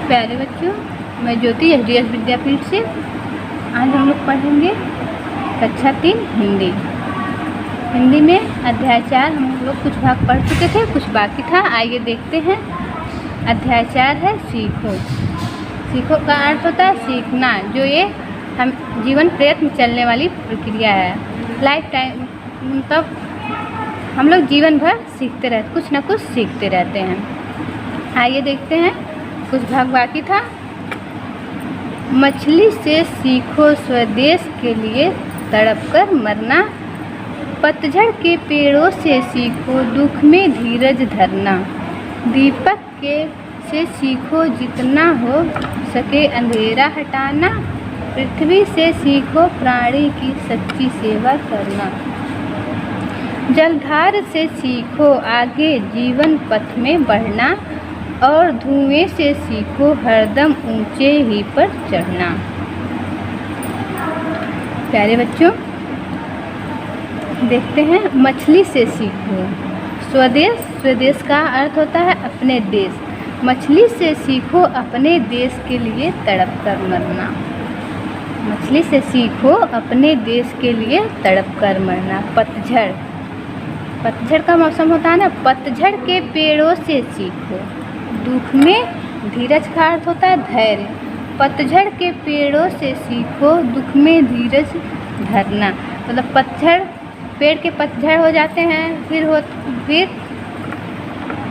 प्यारे बच्चों, मैं ज्योति एचडीएस विद्यापीठ से। आज हम लोग पढ़ेंगे कक्षा 3 हिंदी। हिंदी में अध्याय 4 हम लोग कुछ भाग पढ़ चुके थे, कुछ बाकी था। आइए देखते हैं। अध्याय 4 है सीखो। सीखो का अर्थ होता है सीखना, जो ये हम जीवन प्रयत्न चलने वाली प्रक्रिया है। लाइफ टाइम मतलब हम लोग जीवन भर सीखते रहते, कुछ ना कुछ सीखते रहते हैं। आइए देखते हैं, कुछ भाग बाकी था। मछली से सीखो स्वदेश के लिए तड़प कर मरना, पतझड़ के पेड़ों से सीखो दुख में धीरज धरना, दीपक के से सीखो जितना हो सके अंधेरा हटाना, पृथ्वी से सीखो प्राणी की सच्ची सेवा करना, जलधार से सीखो आगे जीवन पथ में बढ़ना, और धुएं से सीखो हरदम ऊंचे ही पर चढ़ना। प्यारे बच्चों, देखते हैं। मछली से सीखो। स्वदेश, स्वदेश का अर्थ होता है अपने देश। मछली से सीखो अपने देश के लिए तड़प कर मरना। मछली से सीखो अपने देश के लिए तड़प कर मरना। पतझड़, पतझड़ का मौसम होता है ना। पतझड़ के पेड़ों से सीखो। दुख में धीरज का अर्थ होता है धैर्य। पतझड़ के पेड़ों से सीखो दुख में धीरज धरना। मतलब पतझड़, पेड़ के पतझड़ हो जाते हैं, फिर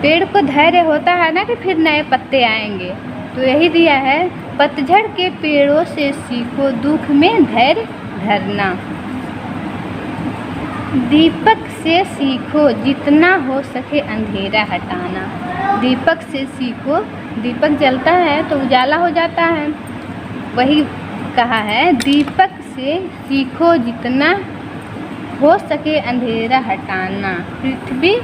पेड़ को धैर्य होता है ना कि फिर नए पत्ते आएंगे। तो यही दिया है, पतझड़ के पेड़ों से सीखो दुख में धैर्य धरना। दीपक से सीखो जितना हो सके अंधेरा हटाना। दीपक से सीखो, दीपक जलता है तो उजाला हो जाता है, वही कहा है। दीपक से सीखो जितना हो सके अंधेरा हटाना। पृथ्वी,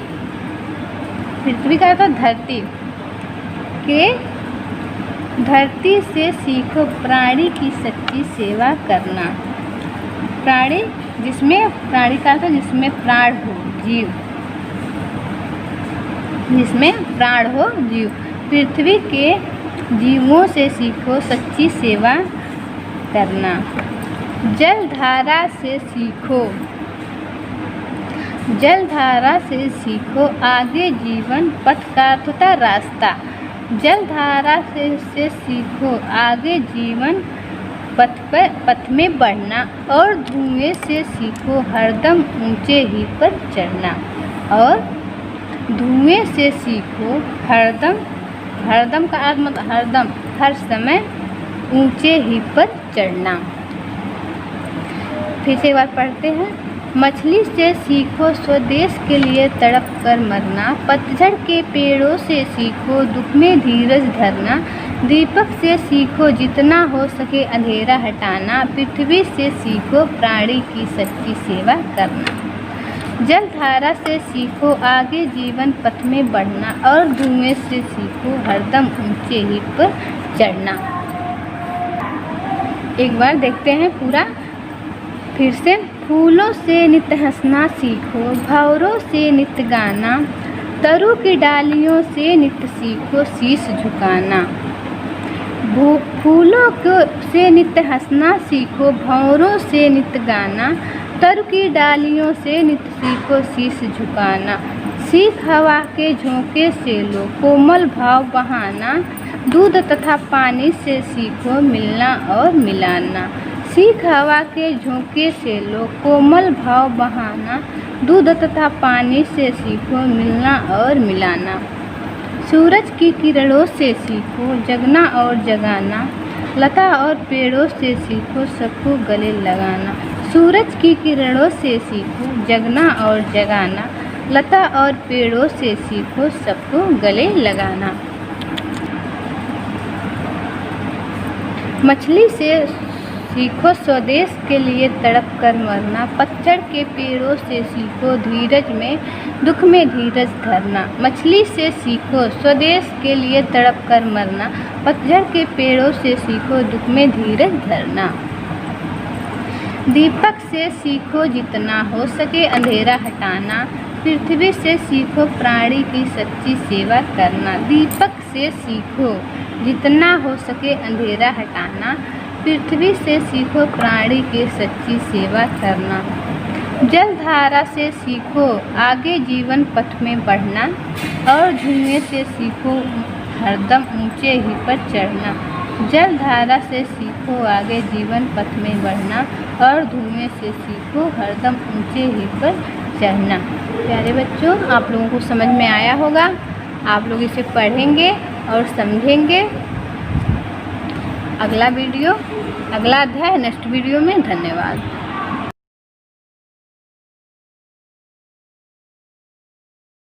पृथ्वी का तो धरती के, धरती से सीखो प्राणी की सच्ची सेवा करना। प्राणी, जिसमें प्राणी का तो जिसमें प्राण हो, जीव, जिसमें प्राण हो जीव। पृथ्वी के जीवों से सीखो सच्ची सेवा करना। जलधारा से सीखो, जलधारा से सीखो आगे जीवन पथ का अर्थ होता है रास्ता। जलधारा से सीखो आगे जीवन पथ में बढ़ना, और धुएं से सीखो हरदम ऊंचे ही पर चढ़ना। और धुएं से सीखो हरदम, हरदम का अर्थ मतलब हरदम, हर समय ऊंचे ही पर चढ़ना। फिर से एक बार पढ़ते हैं। मछली से सीखो स्वदेश के लिए तड़प कर मरना, पतझड़ के पेड़ों से सीखो दुख में धीरज धरना, दीपक से सीखो जितना हो सके अंधेरा हटाना, पृथ्वी से सीखो प्राणी की सच्ची सेवा करना। जलधारा से सीखो आगे जीवन पथ में बढ़ना, और धुएं से सीखो हरदम ऊंचे ही पर चढ़ना। एक बार देखते हैं पूरा फिर से। फूलों से नित हंसना सीखो, भंवरों से नित गाना, तरु की डालियों से नित सीखो शीश झुकाना। फूलों से नित हंसना सीखो, भंवरों से नित गाना, तरु की डालियों से नित सीखो शीश झुकाना। सीख हवा के झोंके से लो कोमल भाव बहाना, दूध तथा पानी से सीखो मिलना और मिलाना। सीख हवा के झोंके से लो कोमल भाव बहाना, दूध तथा पानी से सीखो मिलना और मिलाना। सूरज की किरणों से सीखो जगना और जगाना, लता और पेड़ों से सीखो सबको गले लगाना। सूरज की किरणों से सीखो जगना और जगाना, लता और पेड़ों से सीखो सबको गले लगाना। मछली से सीखो स्वदेश के लिए तड़प कर मरना, पतझड़ के पेड़ों से सीखो धीरज में दुख में धीरज धरना। मछली से सीखो स्वदेश के लिए तड़प कर मरना, पतझड़ के पेड़ों से सीखो दुख में धीरज धरना। दीपक से सीखो जितना हो सके अंधेरा हटाना, पृथ्वी से सीखो प्राणी की सच्ची सेवा करना। दीपक से सीखो जितना हो सके अंधेरा हटाना। पृथ्वी से सीखो प्राणी की सच्ची सेवा करना। जल धारा से सीखो आगे जीवन पथ में बढ़ना, और धुएं से सीखो हरदम ऊंचे ही पर चढ़ना। जल धारा से सीखो आगे जीवन पथ में बढ़ना, और धुएं से सीखो हरदम ऊंचे ही पर चढ़ना। प्यारे बच्चों, आप लोगों को समझ में आया होगा। आप लोग इसे पढ़ेंगे और समझेंगे। अगला अध्याय नेक्स्ट वीडियो में। धन्यवाद।